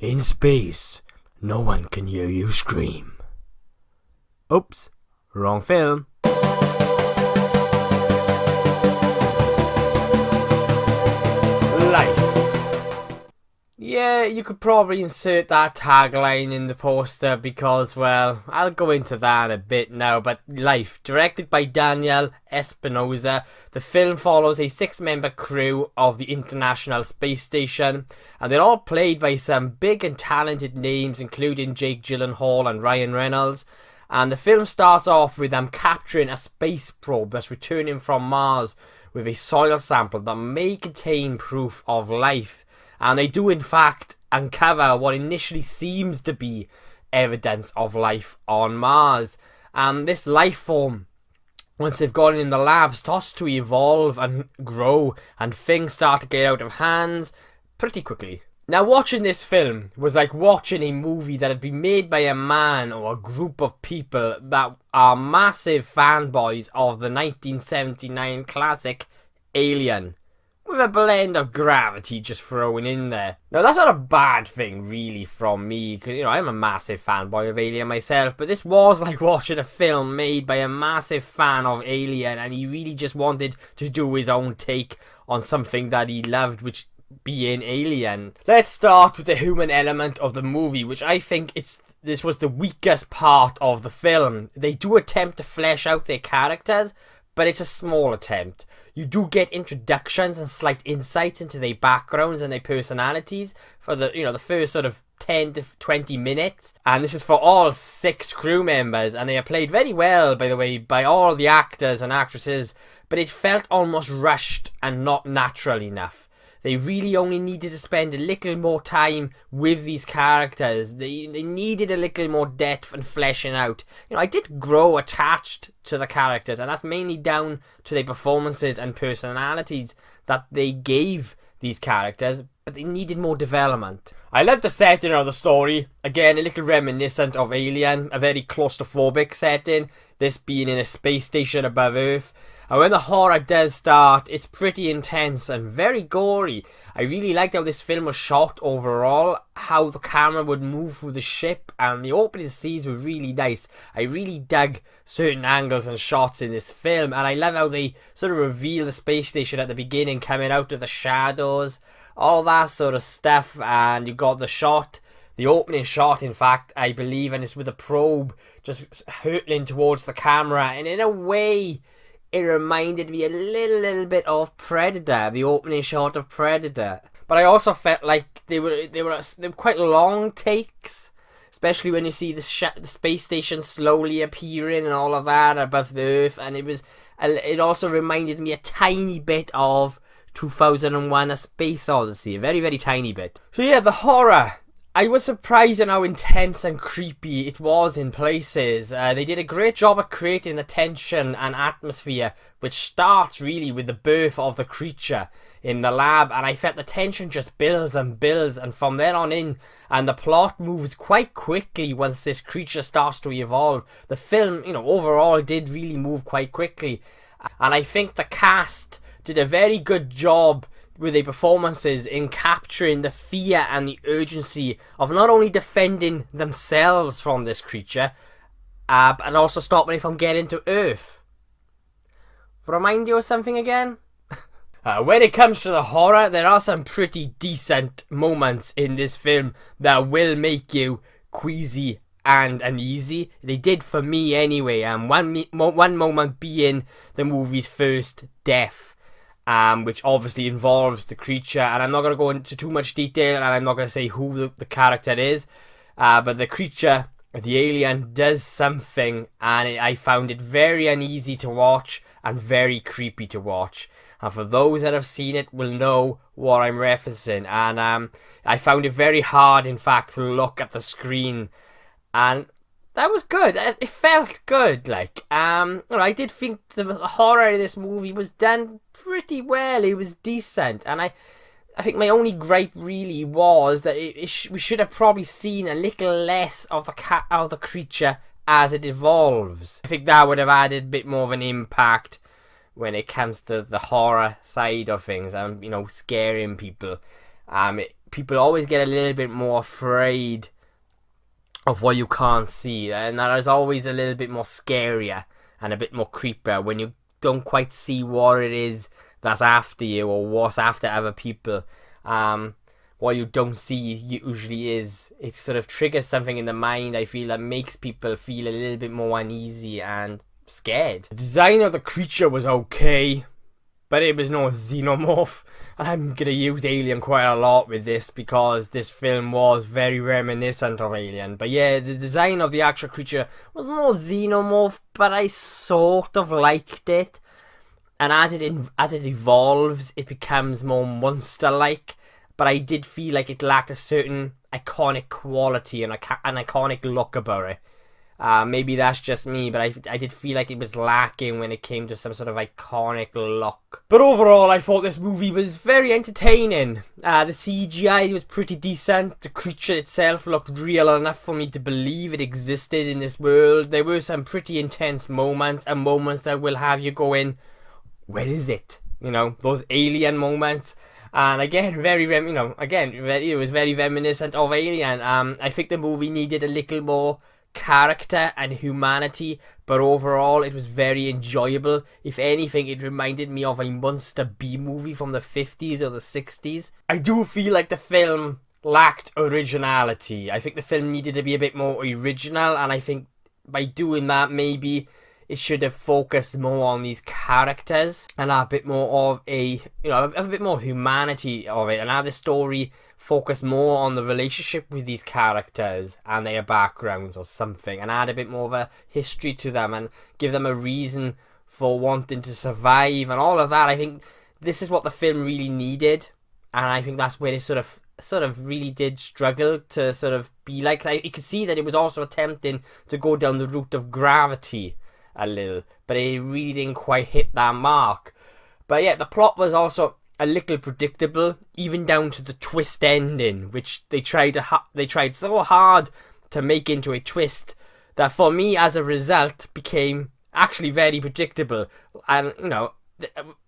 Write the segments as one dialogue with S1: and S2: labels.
S1: In space, no one can hear you scream. Oops, wrong film. Life. Yeah, you could probably insert that tagline in the poster because, well, I'll go into that in a bit now, but Life, directed by Daniel Espinosa. The film follows a 6-member crew of the International Space Station, and they're all played by some big and talented names, including Jake Gyllenhaal and Ryan Reynolds. And the film starts off with them capturing a space probe that's returning from Mars with a soil sample that may contain proof of life. And they do in fact uncover what initially seems to be evidence of life on Mars. And this life form, once they've gone in the lab, starts to evolve and grow, and things start to get out of hands pretty quickly. Now, watching this film was like watching a movie that had been made by a man or a group of people that are massive fanboys of the 1979 classic Alien, with a blend of Gravity just thrown in there. Now, that's not a bad thing, really, from me, because, I'm a massive fanboy of Alien myself, but this was like watching a film made by a massive fan of Alien, and he really just wanted to do his own take on something that he loved, which being Alien. Let's start with the human element of the movie, which I think this was the weakest part of the film. They do attempt to flesh out their characters, but it's a small attempt. You do get introductions and slight insights into their backgrounds and their personalities for the first sort of 10 to 20 minutes. And this is for all 6 crew members, and they are played very well, by the way, by all the actors and actresses, but it felt almost rushed and not natural enough. They really only needed to spend a little more time with these characters. They needed a little more depth and fleshing out. I did grow attached to the characters, and that's mainly down to their performances and personalities that they gave these characters, but they needed more development. I love the setting of the story. Again, a little reminiscent of Alien, a very claustrophobic setting, this being in a space station above Earth. And when the horror does start, it's pretty intense and very gory. I really liked how this film was shot overall, how the camera would move through the ship, and the opening scenes were really nice. I really dug certain angles and shots in this film, and I love how they sort of reveal the space station at the beginning, coming out of the shadows, all that sort of stuff. And you got the shot, the opening shot, in fact, I believe, and it's with a probe just hurtling towards the camera, and in a way, it reminded me a little bit of Predator, the opening shot of Predator. But I also felt like they were quite long takes, especially when you see the space station slowly appearing and all of that above the Earth. And it also reminded me a tiny bit of 2001: A Space Odyssey, a very, very tiny bit. So yeah, the horror. I was surprised at how intense and creepy it was in places. They did a great job at creating the tension and atmosphere, which starts really with the birth of the creature in the lab, and I felt the tension just builds and builds, and from there on in, and the plot moves quite quickly once this creature starts to evolve. The film, overall did really move quite quickly, and I think the cast did a very good job with their performances in capturing the fear and the urgency of not only defending themselves from this creature, but also stopping it from getting to Earth. Remind you of something again? When it comes to the horror, there are some pretty decent moments in this film that will make you queasy and uneasy. They did for me anyway, and one moment being the movie's first death. Which obviously involves the creature, and I'm not going to go into too much detail, and I'm not going to say who the character is, but the creature, the alien, does something, and I found it very uneasy to watch and very creepy to watch. And for those that have seen it will know what I'm referencing, and I found it very hard, in fact, to look at the screen, and that was good. It felt good. I did think the horror in this movie was done pretty well. It was decent, and I think my only gripe really was that we should have probably seen a little less of the creature as it evolves. I think that would have added a bit more of an impact when it comes to the horror side of things, and scaring people. people always get a little bit more afraid of what you can't see, and that is always a little bit more scarier and a bit more creepier when you don't quite see what it is that's after you or what's after other people. What you don't see usually is, it sort of triggers something in the mind, I feel, that makes people feel a little bit more uneasy and scared. The design of the creature was okay, but it was no xenomorph. I'm gonna use Alien quite a lot with this because this film was very reminiscent of Alien. But yeah, the design of the actual creature was no xenomorph, but I sort of liked it. And as it evolves, it becomes more monster-like. But I did feel like it lacked a certain iconic quality and an iconic look about it. Maybe that's just me, but I did feel like it was lacking when it came to some sort of iconic look. But overall, I thought this movie was very entertaining. The CGI was pretty decent. The creature itself looked real enough for me to believe it existed in this world. There were some pretty intense moments, and moments that will have you going, where is it? You know, those alien moments. And again, it was very reminiscent of Alien. I think the movie needed a little more character and humanity, but overall it was very enjoyable. If anything, it reminded me of a monster B movie from the 50s or the 60s. I do feel like the film lacked originality. I think the film needed to be a bit more original, and I think by doing that, maybe it should have focused more on these characters and a bit more of a bit more humanity of it, and have the story focus more on the relationship with these characters and their backgrounds or something, and add a bit more of a history to them and give them a reason for wanting to survive and all of that. I think this is what the film really needed, and I think that's where it sort of really did struggle to sort of be like. You could see that it was also attempting to go down the route of gravity a little, but it really didn't quite hit that mark. But yeah, the plot was also a little predictable, even down to the twist ending, which they tried so hard to make into a twist that for me, as a result, became actually very predictable. And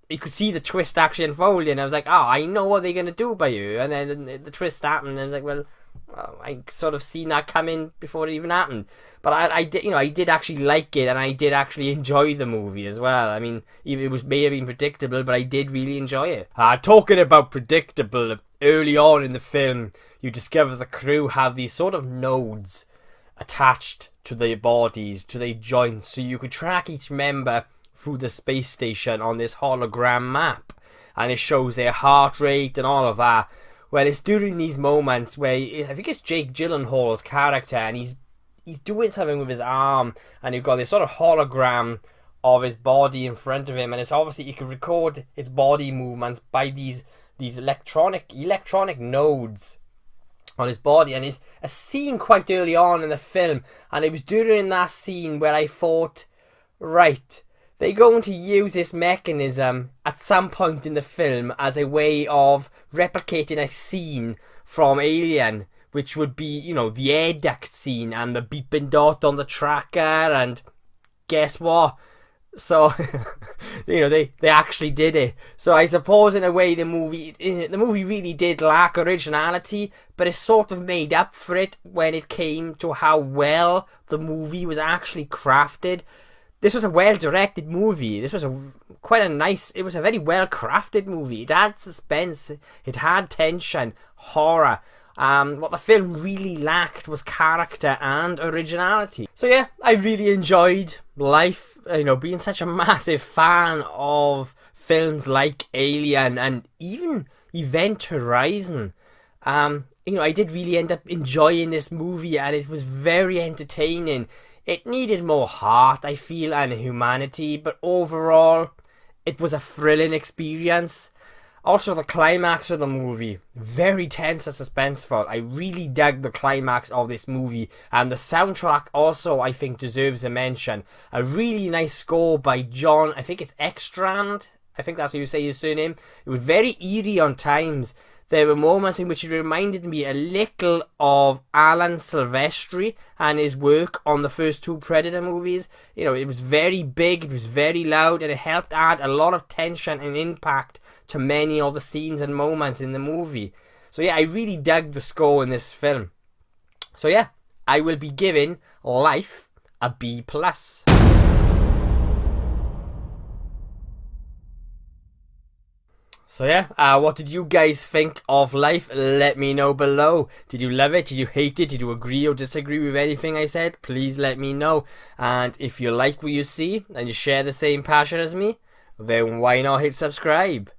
S1: you could see the twist actually unfolding. I was like, oh, I know what they're gonna do by you, and then the twist happened, and I was like, well, I sort of seen that coming before it even happened. But I did actually like it, and I did actually enjoy the movie as well. I mean, even it may have been predictable, but I did really enjoy it. Talking about predictable, early on in the film, you discover the crew have these sort of nodes attached to their bodies, to their joints, so you could track each member through the space station on this hologram map, and it shows their heart rate and all of that. Well, it's during these moments where I think it's Jake Gyllenhaal's character, and he's doing something with his arm, and you've got this sort of hologram of his body in front of him, and it's obviously you can record his body movements by these electronic nodes on his body. And it's a scene quite early on in the film, and it was during that scene where I thought, right, they're going to use this mechanism at some point in the film as a way of replicating a scene from Alien, which would be, the air duct scene and the beeping dot on the tracker, and guess what? So, they actually did it. So I suppose in a way the movie really did lack originality, but it sort of made up for it when it came to how well the movie was actually crafted. This was a well-directed movie. This was it was a very well-crafted movie. It had suspense, it had tension, horror. What the film really lacked was character and originality. So yeah, I really enjoyed life. Being such a massive fan of films like Alien and even Event Horizon. I did really end up enjoying this movie, and it was very entertaining. It needed more heart, I feel, and humanity, but overall, it was a thrilling experience. Also, the climax of the movie, very tense and suspenseful. I really dug the climax of this movie, and the soundtrack also, I think, deserves a mention. A really nice score by John, I think it's Ekstrand, I think that's how you say his surname. It was very eerie on times. There were moments in which it reminded me a little of Alan Silvestri and his work on the first two Predator movies. It was very big, it was very loud, and it helped add a lot of tension and impact to many of the scenes and moments in the movie. So yeah, I really dug the score in this film. So yeah, I will be giving Life a B+. So yeah, what did you guys think of Life? Let me know below. Did you love it? Did you hate it? Did you agree or disagree with anything I said? Please let me know. And if you like what you see and you share the same passion as me, then why not hit subscribe?